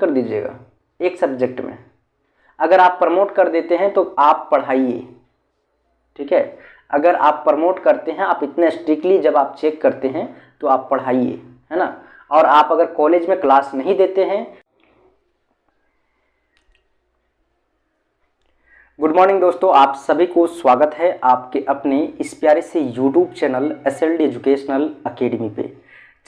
कर दीजिएगा एक सब्जेक्ट में। अगर आप प्रमोट कर देते हैं तो आप पढ़ाइए, ठीक है। अगर आप प्रमोट करते हैं, आप इतने स्ट्रिक्टली जब आप चेक करते हैं तो आप पढ़ाइए, है ना। और आप अगर कॉलेज में क्लास नहीं देते हैं। गुड मॉर्निंग दोस्तों, आप सभी को स्वागत है आपके अपने इस प्यारे से YouTube channel SLD educational academy पे।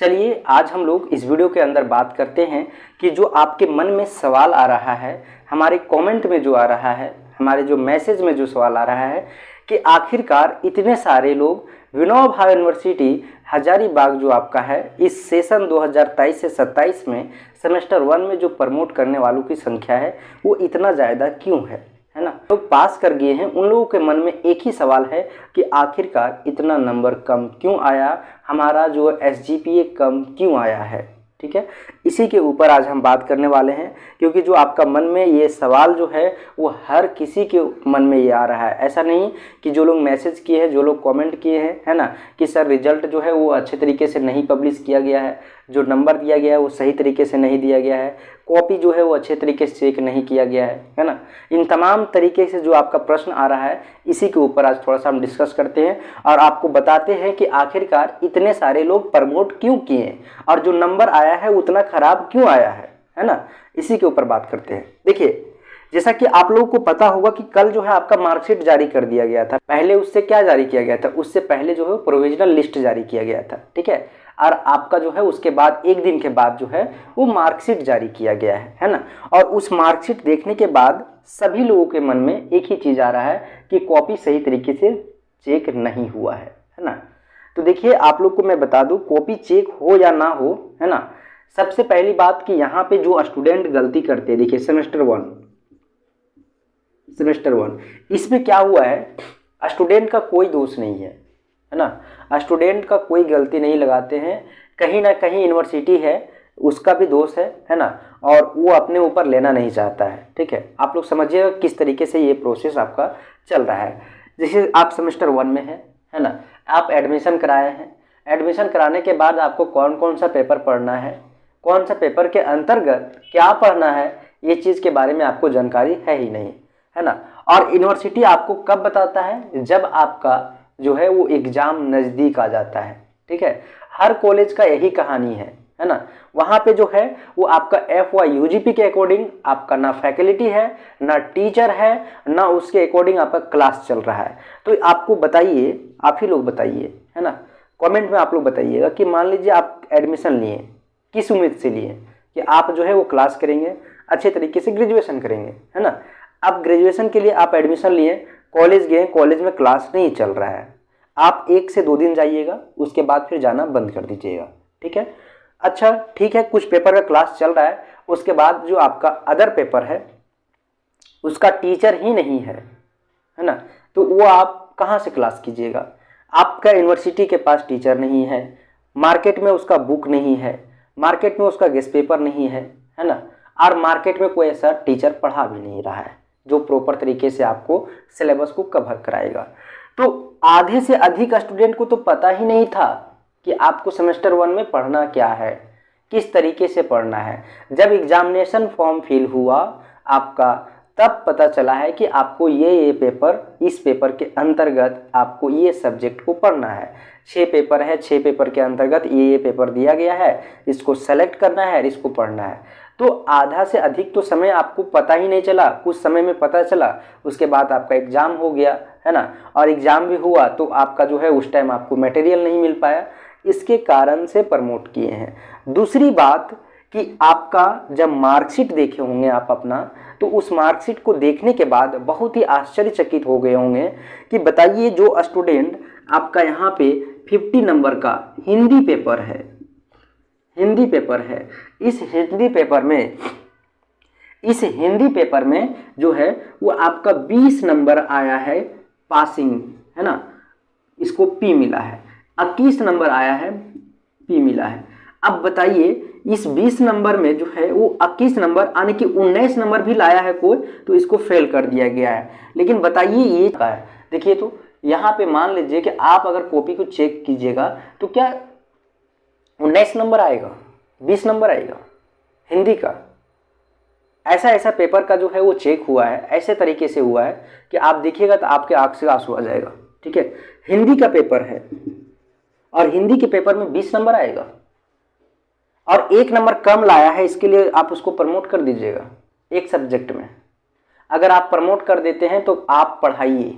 चलिए आज हम लोग इस वीडियो के अंदर बात करते हैं कि जो आपके मन में सवाल आ रहा है, हमारे कमेंट में जो आ रहा है, हमारे जो मैसेज में जो सवाल आ रहा है कि आखिरकार इतने सारे लोग विनोबा भावे यूनिवर्सिटी हजारीबाग जो आपका है इस सेशन 2023 से 27 में सेमेस्टर 1 में जो प्रमोट करने वालों की संख्या है वो इतना ज़्यादा क्यों है ना। लोग तो पास कर गए हैं, उन लोगों के मन में एक ही सवाल है कि आखिरकार इतना नंबर कम क्यों आया, हमारा जो एसजीपीए कम क्यों आया है, ठीक है। इसी के ऊपर आज हम बात करने वाले हैं, क्योंकि जो आपका मन में ये सवाल जो है वो हर किसी के मन में ये आ रहा है। ऐसा नहीं कि जो लोग मैसेज किए हैं, जो लोग कमेंट किए हैं, है ना, कि सर रिजल्ट जो है वो अच्छे तरीके से नहीं पब्लिश किया गया है, जो नंबर दिया गया है वो सही तरीके से नहीं दिया गया है, कॉपी जो है वो अच्छे तरीके से चेक नहीं किया गया है ना। इन तमाम तरीके से जो आपका प्रश्न आ रहा है इसी के ऊपर आज थोड़ा सा हम डिस्कस करते हैं और आपको बताते हैं कि आखिरकार इतने सारे लोग प्रमोट क्यों किए और जो नंबर आया है उतना खराब क्यों आया है ना। इसी के ऊपर बात करते हैं। देखिए, जैसा कि आप लोगों को पता होगा कि कल जो है आपका मार्कशीट जारी कर दिया गया था। पहले उससे क्या जारी किया गया था, उससे पहले जो है प्रोविजनल लिस्ट जारी किया गया था, ठीक है। और आपका जो है उसके बाद एक दिन के बाद जो है वो मार्कशीट जारी किया गया है ना। और उस मार्कशीट देखने के बाद सभी लोगों के मन में एक ही चीज़ आ रहा है कि कॉपी सही तरीके से चेक नहीं हुआ है ना। तो देखिए, आप लोग को मैं बता दूं, कॉपी चेक हो या ना हो, है ना, सबसे पहली बात कि यहाँ पे जो स्टूडेंट गलती करते हैं, देखिए सेमेस्टर वन इसमें क्या हुआ है, स्टूडेंट का कोई दोष नहीं है ना। स्टूडेंट का कोई गलती नहीं लगाते हैं, कहीं ना कहीं यूनिवर्सिटी है उसका भी दोष है ना, और वो अपने ऊपर लेना नहीं चाहता है, ठीक है। आप लोग समझिएगा किस तरीके से ये प्रोसेस आपका चल रहा है। जैसे आप सेमेस्टर 1 में है ना, आप एडमिशन कराए हैं, एडमिशन कराने के बाद आपको कौन कौन सा पेपर पढ़ना है, कौन सा पेपर के अंतर्गत क्या पढ़ना है, ये चीज़ के बारे में आपको जानकारी है ही नहीं, है ना। और यूनिवर्सिटी आपको कब बताता है, जब आपका जो है वो एग्ज़ाम नज़दीक आ जाता है, ठीक है। हर कॉलेज का यही कहानी है ना। वहाँ पे जो है वो आपका FY UGP के अकॉर्डिंग आपका ना फैकल्टी है, ना टीचर है, ना उसके अकॉर्डिंग आपका क्लास चल रहा है। तो आपको बताइए, आप ही लोग बताइए, है ना, कमेंट में आप लोग बताइएगा कि मान लीजिए आप एडमिशन लिए, किस उम्मीद से लिए कि आप जो है वो क्लास करेंगे, अच्छे तरीके से ग्रेजुएशन करेंगे, है ना। अब ग्रेजुएशन के लिए आप एडमिशन लिए, कॉलेज गए, कॉलेज में क्लास नहीं चल रहा है, आप 1 से 2 दिन जाइएगा, उसके बाद फिर जाना बंद कर दीजिएगा, ठीक है। अच्छा ठीक है, कुछ पेपर का क्लास चल रहा है, उसके बाद जो आपका अदर पेपर है उसका टीचर ही नहीं है ना, तो वो आप कहाँ से क्लास कीजिएगा। आपका यूनिवर्सिटी के पास टीचर नहीं है, मार्केट में उसका बुक नहीं है, मार्केट में उसका गेस्ट पेपर नहीं है ना, और मार्केट में कोई ऐसा टीचर पढ़ा भी नहीं रहा है जो प्रॉपर तरीके से आपको सिलेबस को कवर कराएगा। तो आधे से अधिक स्टूडेंट को तो पता ही नहीं था कि आपको सेमेस्टर 1 में पढ़ना क्या है, किस तरीके से पढ़ना है। जब एग्जामिनेशन फॉर्म फिल हुआ आपका, तब पता चला है कि आपको ये पेपर, इस पेपर के अंतर्गत आपको ये सब्जेक्ट को पढ़ना है। 6 पेपर है, 6 पेपर के अंतर्गत ये पेपर दिया गया है, इसको सेलेक्ट करना है, इसको पढ़ना है। तो आधा से अधिक तो समय आपको पता ही नहीं चला, कुछ समय में पता चला, उसके बाद आपका एग्ज़ाम हो गया, है ना। और एग्ज़ाम भी हुआ तो आपका जो है उस टाइम आपको मटेरियल नहीं मिल पाया, इसके कारण से प्रमोट किए हैं। दूसरी बात कि आपका जब मार्कशीट देखे होंगे आप अपना, तो उस मार्कशीट को देखने के बाद बहुत ही आश्चर्यचकित हो गए होंगे कि बताइए, जो स्टूडेंट आपका यहाँ पे 50 नंबर का हिंदी पेपर है, इस हिंदी पेपर में जो है वो आपका 20 नंबर आया है पासिंग, है ना, इसको P मिला है। 21 नंबर आया है, P मिला है। अब बताइए, इस 20 नंबर में जो है वो 21 नंबर यानी कि 19 नंबर भी लाया है कोई, तो इसको फेल कर दिया गया है। लेकिन बताइए ये क्या है। देखिए, तो यहाँ पे मान लीजिए कि आप अगर कॉपी को चेक कीजिएगा तो क्या 19 नंबर आएगा, 20 नंबर आएगा हिंदी का, ऐसा ऐसा पेपर का जो है वो चेक हुआ है, ऐसे तरीके से हुआ है कि आप देखिएगा तो आपके आंख से आंसू आ जाएगा। ठीक है, हिंदी का पेपर है और हिंदी के पेपर में 20 नंबर आएगा और 1 नंबर कम लाया है, इसके लिए आप उसको प्रमोट कर दीजिएगा एक सब्जेक्ट में। अगर आप प्रमोट कर देते हैं तो आप पढ़ाइए।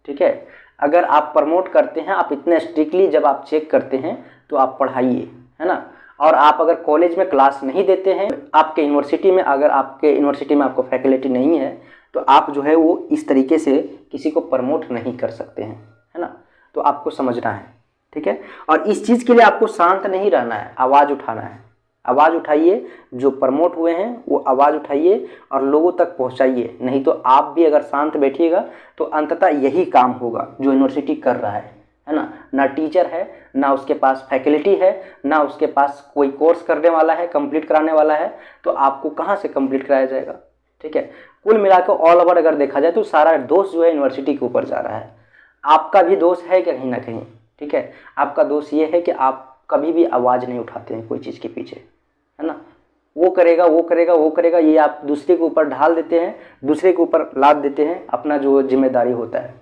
ठीक है, अगर आप प्रमोट करते हैं, आप इतने स्ट्रिक्टली जब आप चेक करते हैं तो आप पढ़ाइए, है ना। और आप अगर कॉलेज में क्लास नहीं देते हैं, आपके यूनिवर्सिटी में, अगर आपके यूनिवर्सिटी में आपको फैकल्टी नहीं है तो आप जो है वो इस तरीके से किसी को प्रमोट नहीं कर सकते हैं, है ना। तो आपको समझना है। ठीक है, और इस चीज़ के लिए आपको शांत नहीं रहना है, आवाज़ उठाना है। आवाज़ उठाइए, जो प्रमोट हुए हैं वो आवाज़ उठाइए और लोगों तक पहुंचाइए। नहीं तो आप भी अगर शांत बैठिएगा तो अंततः यही काम होगा जो यूनिवर्सिटी कर रहा है ना। ना टीचर है, ना उसके पास फैकल्टी है, ना उसके पास कोई कोर्स करने वाला है, कंप्लीट कराने वाला है, तो आपको कहाँ से कंप्लीट कराया जाएगा। ठीक है, कुल मिलाकर ऑल ओवर अगर देखा जाए तो सारा दोष जो है यूनिवर्सिटी के ऊपर जा रहा है। आपका भी दोष है कहीं ना कहीं। ठीक है, आपका दोष ये है कि आप कभी भी आवाज़ नहीं उठाते हैं कोई चीज़ के पीछे, है ना। वो करेगा, वो करेगा, वो करेगा, ये आप दूसरे के ऊपर ढाल देते हैं, दूसरे के ऊपर लाद देते हैं अपना जो जिम्मेदारी होता है।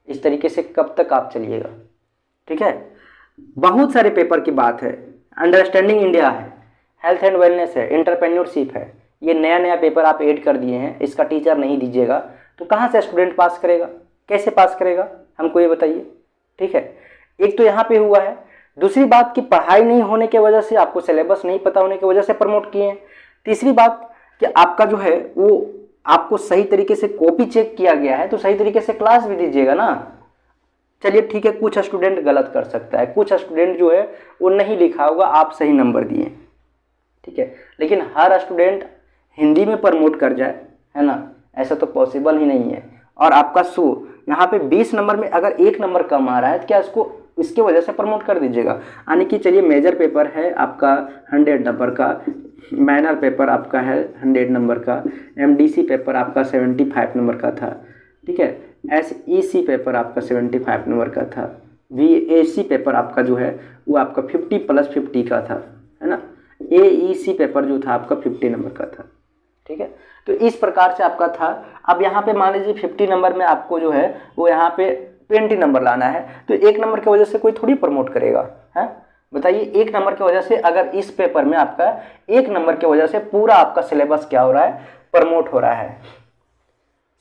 इस तरीके से कब तक आप चलिएगा। ठीक है, बहुत सारे पेपर की बात है। अंडरस्टैंडिंग इंडिया है, हेल्थ एंड वेलनेस है, एंटरप्रेन्योरशिप है। ये नया नया पेपर आप ऐड कर दिए हैं, इसका टीचर नहीं दीजिएगा तो कहाँ से स्टूडेंट पास करेगा, कैसे पास करेगा, हमको ये बताइए। ठीक है, एक तो यहाँ पे हुआ है। दूसरी बात कि पढ़ाई नहीं होने की वजह से, आपको सिलेबस नहीं पता होने की वजह से प्रमोट किए हैं। तीसरी बात कि आपका जो है वो आपको सही तरीके से कॉपी चेक किया गया है तो सही तरीके से क्लास भी दीजिएगा ना। चलिए ठीक है, कुछ स्टूडेंट गलत कर सकता है, कुछ स्टूडेंट जो है वो नहीं लिखा होगा, आप सही नंबर दिए। ठीक है, लेकिन हर स्टूडेंट हिंदी में प्रमोट कर जाए, है ना, ऐसा तो पॉसिबल ही नहीं है। और आपका यहाँ पे 20 नंबर में अगर 1 नंबर कम आ रहा है तो क्या इसको इसके वजह से प्रमोट कर दीजिएगा। यानी कि चलिए मेजर पेपर है आपका 100 नंबर का, माइनर पेपर आपका है 100 नंबर का, एमडीसी पेपर आपका 75 नंबर का था। ठीक है, एसईसी पेपर आपका 75 नंबर का था, वीएसी पेपर आपका जो है वो आपका 50+50 का था, है ना। एईसी पेपर जो था आपका 50 नंबर का था। ठीक है, तो इस प्रकार से आपका था। अब यहाँ पे मान लीजिए 50 नंबर में आपको जो है वो यहाँ पे 20 नंबर लाना है, तो 1 नंबर की वजह से कोई थोड़ी प्रमोट करेगा, है। बताइए, 1 नंबर की वजह से अगर इस पेपर में आपका 1 नंबर की वजह से पूरा आपका सिलेबस क्या हो रहा है, प्रमोट हो रहा है।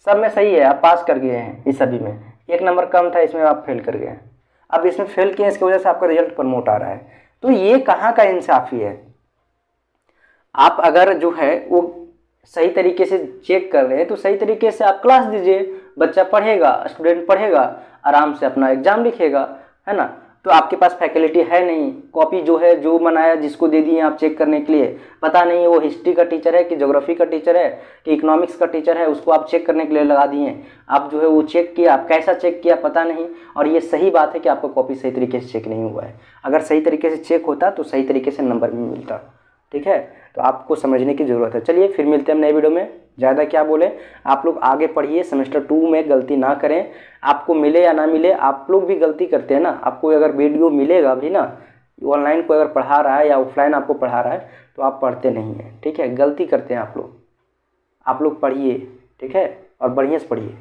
सब में सही है, आप पास कर गए हैं, इस सभी में 1 नंबर कम था, इसमें आप फेल कर गए हैं। अब इसमें फेल किए, इसकी वजह से आपका रिजल्ट प्रमोट आ रहा है। तो ये कहाँ का इंसाफी है। आप अगर जो है वो सही तरीके से चेक कर रहे हैं तो सही तरीके से आप क्लास दीजिए, बच्चा पढ़ेगा, स्टूडेंट पढ़ेगा, आराम से अपना एग्जाम लिखेगा, है ना। तो आपके पास फैकल्टी है नहीं, कॉपी जो है जो बनाया जिसको दे दिए आप चेक करने के लिए, पता नहीं वो हिस्ट्री का टीचर है कि ज्योग्राफी का टीचर है कि इकोनॉमिक्स का टीचर है, उसको आप चेक करने के लिए लगा दिए। आप जो है वो चेक किया, आप कैसा चेक किया पता नहीं। और ये सही बात है कि आपका कॉपी सही तरीके से चेक नहीं हुआ है। अगर सही तरीके से चेक होता तो सही तरीके से नंबर भी मिलता। ठीक है, तो आपको समझने की ज़रूरत है। चलिए फिर मिलते हैं नए वीडियो में। ज़्यादा क्या बोले, आप लोग आगे पढ़िए, सेमेस्टर 2 में गलती ना करें। आपको मिले या ना मिले, आप लोग भी गलती करते हैं ना। आपको अगर वीडियो मिलेगा भी ना, ऑनलाइन कोई अगर पढ़ा रहा है या ऑफलाइन आपको पढ़ा रहा है तो आप पढ़ते नहीं हैं। ठीक है, गलती करते हैं आप लोग पढ़िए। ठीक है, और बढ़िया से पढ़िए।